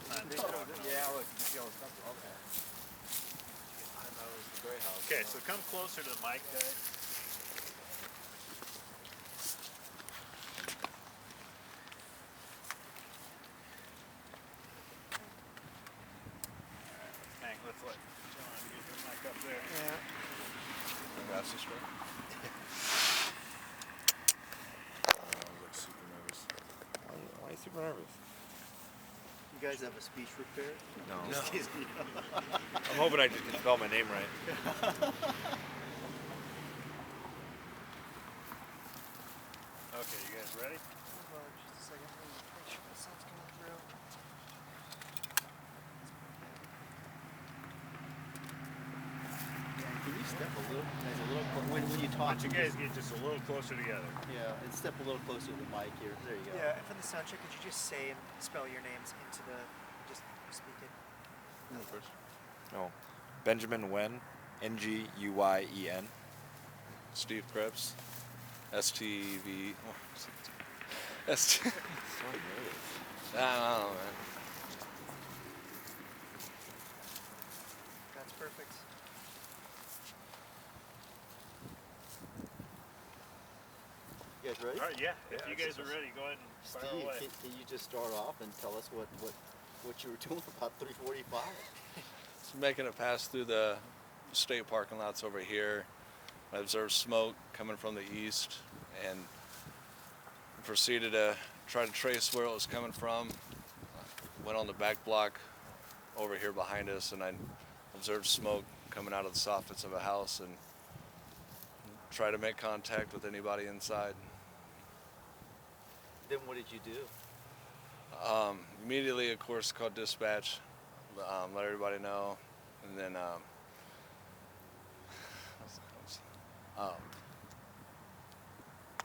whole time. Yeah, look, you can see all the stuff. Okay. I thought it was the gray house. Okay, so come closer to the mic, guys. Hank, let's let John get the mic up there. Yeah. That's this way. I look super nervous. Why are you super nervous? You guys have a speech repair? No. I'm hoping I just can spell my name right. Okay, you guys ready? Just a second. Make sure the sun's coming through. Can you step a little, when you Why talk? don't you guys get just a little closer together? Yeah, and step a little closer to the mic here. There you go. Yeah, and for the sound check, could you just say and spell your names into the, just speak it? No, first. No. Benjamin Nguyen, Nguyen. Steve Creps. STV. Oh, ST. So nervous. I don't know, man. That's perfect. You guys ready? All right, yeah. If Yeah, you guys are ready, go ahead and fire Steve, away. can you just start off and tell us what you were doing about 3:45? It's making it pass through the state parking lots over here. I observed smoke coming from the east and proceeded to try to trace where it was coming from. Went on the back block over here behind us, and I observed smoke coming out of the soffits of a house and try to make contact with anybody inside. Then what did you do? Immediately, of course, called dispatch, let everybody know, and then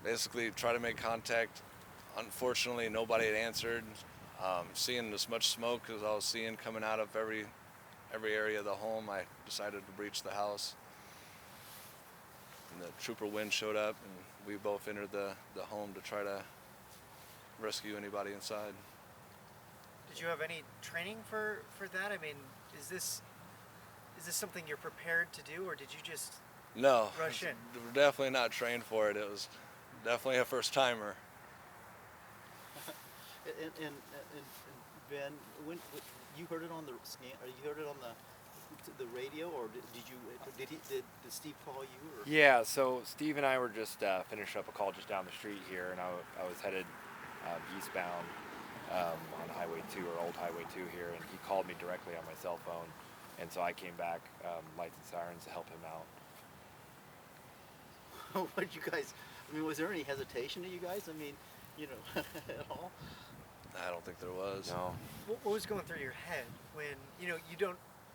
basically try to make contact. Unfortunately, nobody had answered. Seeing as much smoke as I was seeing coming out of every area of the home, I decided to breach the house. And the trooper Nguyen showed up, and we both entered the home to try to rescue anybody inside. Did you have any training for that? I mean, is this something you're prepared to do, or did you just No, rush in? we're definitely not trained for it. It was definitely a first timer. And Ben, when you heard it on the scan, or you heard it on the radio, or did Steve call you? Or? Yeah, so Steve and I were just finishing up a call just down the street here, and I was headed eastbound on Highway 2 or Old Highway 2 here, and he called me directly on my cell phone, and so I came back, lights and sirens, to help him out. What did you guys? I mean, was there any hesitation to you guys? I mean, at all? I don't think there was. No. What was going through your head when you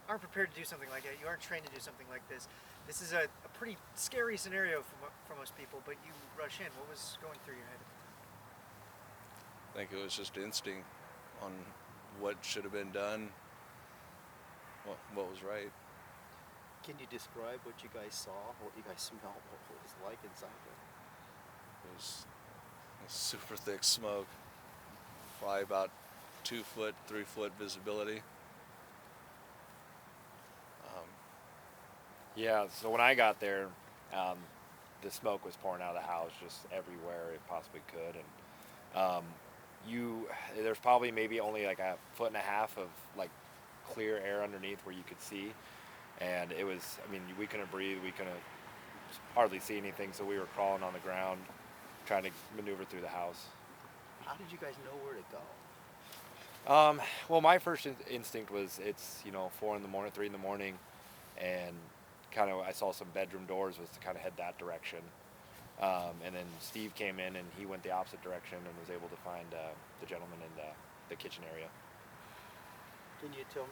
aren't prepared to do something like that? You aren't trained to do something like this. This is a pretty scary scenario for most people, but you rush in. What was going through your head? I think it was just instinct on what should have been done, what was right. Can you describe what you guys saw, what you guys smelled, what it was like inside there? It was super thick smoke, probably about 2 foot, 3 foot visibility. Yeah, so when I got there, the smoke was pouring out of the house just everywhere it possibly could, and there's probably maybe only like a foot and a half of like clear air underneath where you could see, and it was, I mean, we couldn't breathe, we couldn't hardly see anything, so we were crawling on the ground trying to maneuver through the house. How did you guys know where to go? Well, my first instinct was it's 4 in the morning, 3 in the morning, and kind of I saw some bedroom doors, was to kind of head that direction. And then Steve came in and he went the opposite direction and was able to find the gentleman in the kitchen area. Can you tell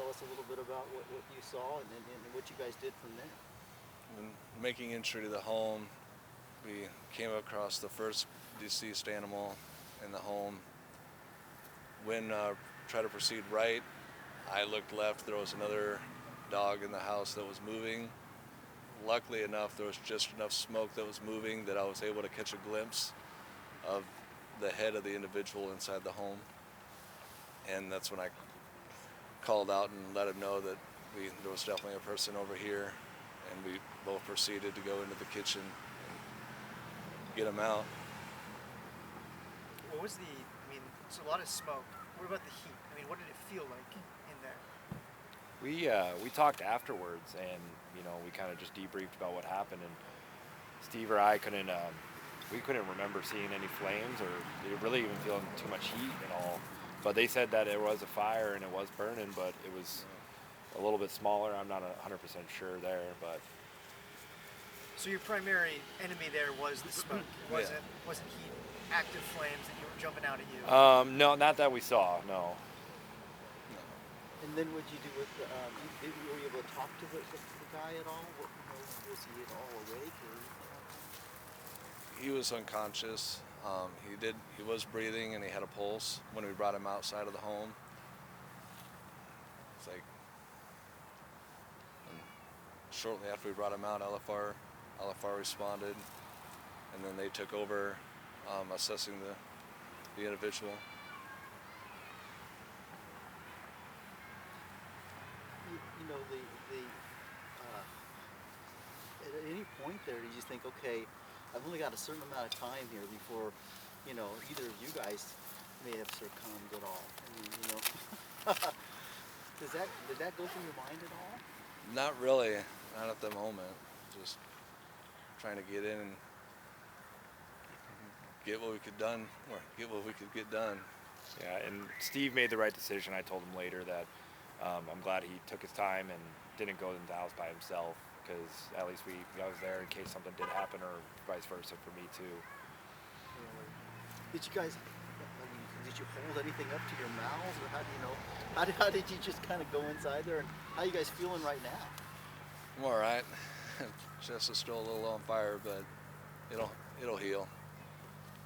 us a little bit about what you saw and what you guys did from there? When making entry to the home, we came across the first deceased animal in the home. When tried to proceed right, I looked left, there was another dog in the house that was moving. Luckily enough, there was just enough smoke that was moving that I was able to catch a glimpse of the head of the individual inside the home. and that's when I called out and let him know that there was definitely a person over here, and we both proceeded to go into the kitchen and get him out. What was I mean, it's a lot of smoke. What about the heat? I mean, what did it feel like in there? We talked afterwards, and we kind of just debriefed about what happened, and Steve or I couldn't remember seeing any flames or really even feeling too much heat at all. But they said that it was a fire and it was burning, but it was a little bit smaller. I'm not 100% sure there, but. So your primary enemy there was the smoke. It wasn't heat, active flames that you were jumping out at you. No, not that we saw. No. And then what'd you do with were you able to talk to the guy at all? Was he at all awake or anything like that? He was unconscious. He was breathing and he had a pulse when we brought him outside of the home. It's like, and shortly after we brought him out, LFR responded, and then they took over assessing the individual. You know, at any point there, did you think, okay, I've only got a certain amount of time here before, either of you guys may have succumbed at all? I mean, did that go through your mind at all? Not really, not at the moment. Just trying to get in and get what we could get done. Yeah, and Steve made the right decision. I told him later that I'm glad he took his time and didn't go into the house by himself, because at least I was there in case something did happen, or vice versa for me too. Did you guys? Did you hold anything up to your mouths, or how did you just kind of go inside there? And how are you guys feeling right now? I'm all right. Chest is still a little on fire, but it'll heal.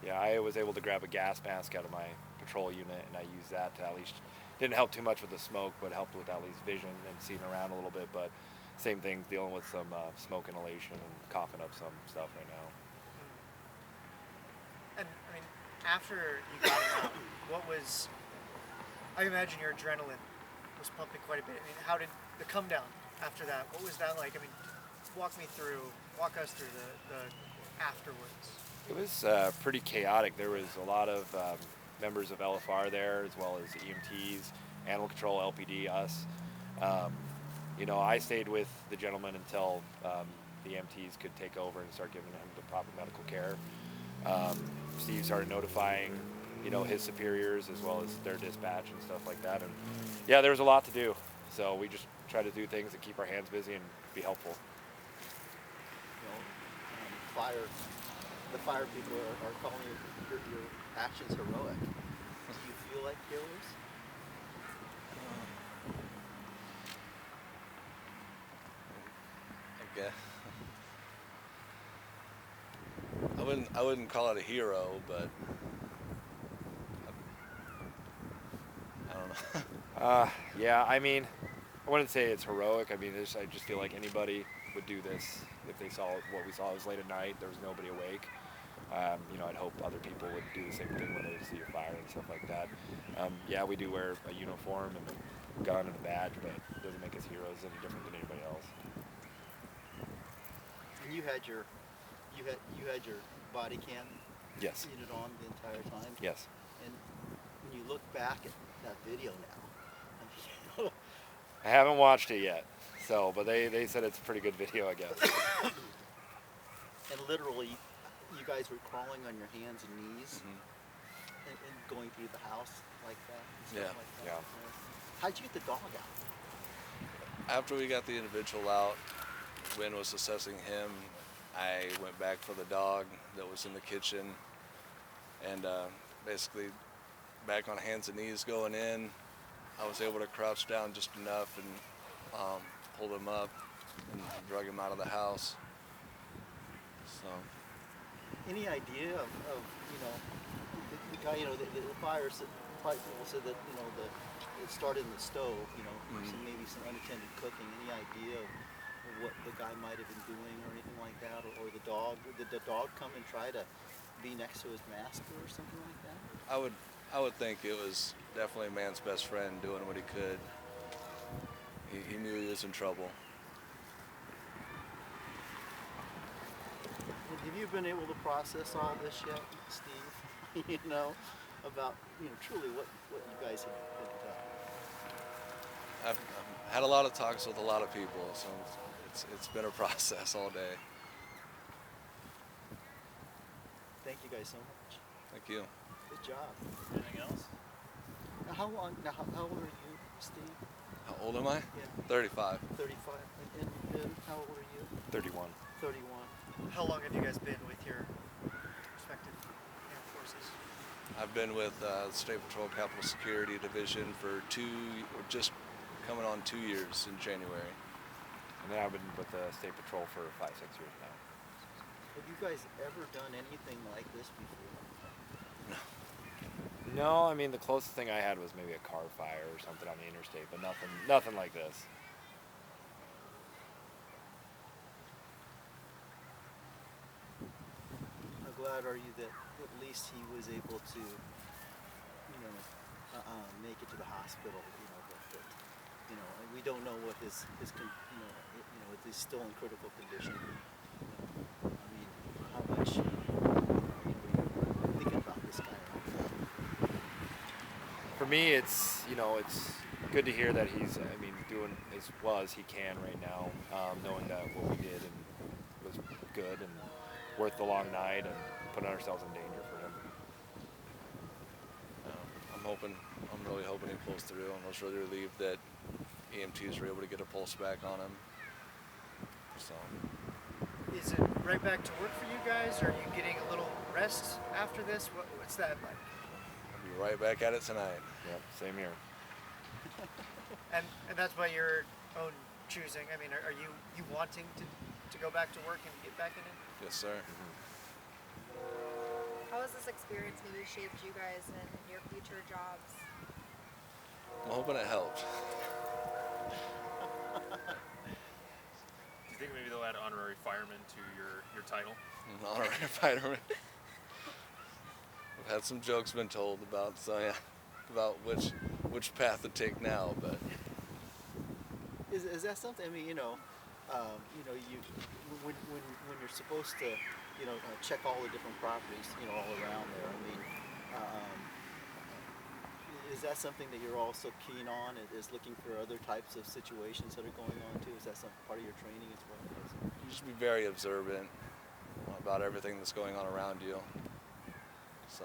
Yeah, I was able to grab a gas mask out of my patrol unit, and I used that to at least, didn't help too much with the smoke, but helped with at least vision and seeing around a little bit. But same thing, dealing with some smoke inhalation and coughing up some stuff right now. And I mean, after you got him out, I imagine your adrenaline was pumping quite a bit. I mean, how did the come down after that? What was that like? I mean, walk us through the afterwards. It was pretty chaotic. There was a lot of members of LFR there, as well as EMTs, Animal Control, LPD, us. I stayed with the gentleman until the EMTs could take over and start giving him the proper medical care. Steve started notifying, his superiors as well as their dispatch and stuff like that. And yeah, there was a lot to do. So we just try to do things and keep our hands busy and be helpful. The fire people are calling your actions heroic. Do you feel like heroes? I guess. I wouldn't call it a hero, but I don't know. Yeah, I mean, I wouldn't say it's heroic. I mean, I just feel like anybody would do this if they saw what we saw. It was late at night. There was nobody awake. I'd hope other people would do the same thing when they see a fire and stuff like that. Yeah, we do wear a uniform and a gun and a badge, but it doesn't make us heroes any different than anybody else. And you had your body cam Yes. unit on the entire time. Yes. And when you look back at that video now, I haven't watched it yet, but they said it's a pretty good video, I guess. and literally, you guys were crawling on your hands and knees and going through the house like that. And stuff like that. Yeah. How'd you get the dog out? After we got the individual out, Nguyen was assessing him. I went back for the dog that was in the kitchen, and basically back on hands and knees going in. I was able to crouch down just enough and pulled him up and drug him out of the house. So. Any idea of the guy, the fire people said that, it started in the stove, maybe some unattended cooking. Any idea of what the guy might have been doing or anything like that, or the dog? Did the dog come and try to be next to his master or something like that? I would think it was definitely a man's best friend, doing what he could. He knew he was in trouble. And have you been able to process all this yet, Steve? You know, about, you know, truly what you guys had done. I've had a lot of talks with a lot of people, so it's been a process all day. Thank you guys so much. Thank you. Good job. Anything else? Now, how old are you, Steve? How old am I? Yeah. 35. 35. And Ben, how old are you? 31. 31. How long have you guys been with your respective forces? I've been with the State Patrol Capitol Security Division for just coming on 2 years in January. And then I've been with the State Patrol for 5-6 years now. Have you guys ever done anything like this before? No, I mean the closest thing I had was maybe a car fire or something on the interstate, but nothing like this. How glad are you that at least he was able to, you know, make it to the hospital? You know, that you know, and we don't know what his if he's still in critical condition. You know, I mean, how much you're thinking about this guy right now? For me, it's good to hear that he's doing as well as he can right now, knowing that what we did and was good and worth the long night and putting ourselves in danger for him. I'm really hoping he pulls through, and I was really relieved that EMTs were able to get a pulse back on him. So. Is it right back to work for you guys? Are you getting a little rest after this? What's that like? I'll be right back at it tonight. Yep, same here. And that's by your own choosing. I mean, are you wanting to go back to work and get back in it? Yes, sir. How has this experience maybe shaped you guys in your future jobs? I'm hoping it helped. Do you think maybe they'll add honorary fireman to your title? An honorary fireman. I've had some jokes been told about which path to take now, but Is that something? I mean, when you're supposed to, check all the different properties, all around there. I mean, is that something that you're also keen on? Is looking for other types of situations that are going on too? Is that some part of your training as well? you just be very observant about everything that's going on around you. So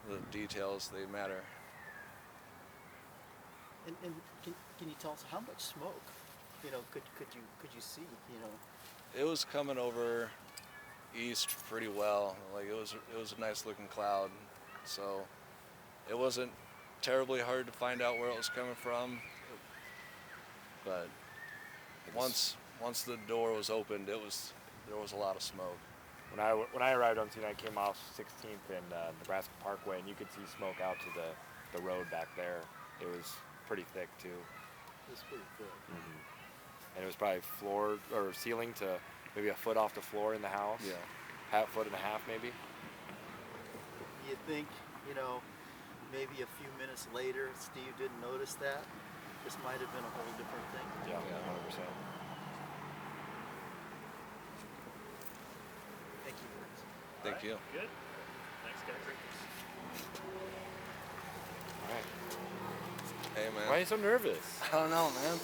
the details, they matter. And can you tell us how much smoke, could you see, It was coming over east pretty well. Like it was a nice looking cloud. So it wasn't terribly hard to find out where it was coming from. But once the door was opened, there was a lot of smoke. When I arrived on scene, I came off 16th and Nebraska Parkway, and you could see smoke out to the road back there. It was pretty thick too. It's pretty good. Mm-hmm. And it was probably floor or ceiling to maybe a foot off the floor in the house. Yeah. Half foot and a half maybe. You think, maybe a few minutes later, Steve didn't notice that? This might have been a whole different thing. Yeah, 100%. Thank you, guys. Thank Alright, you. Good. Thanks, guys. All right. Hey, man. Why are you so nervous? I don't know, man.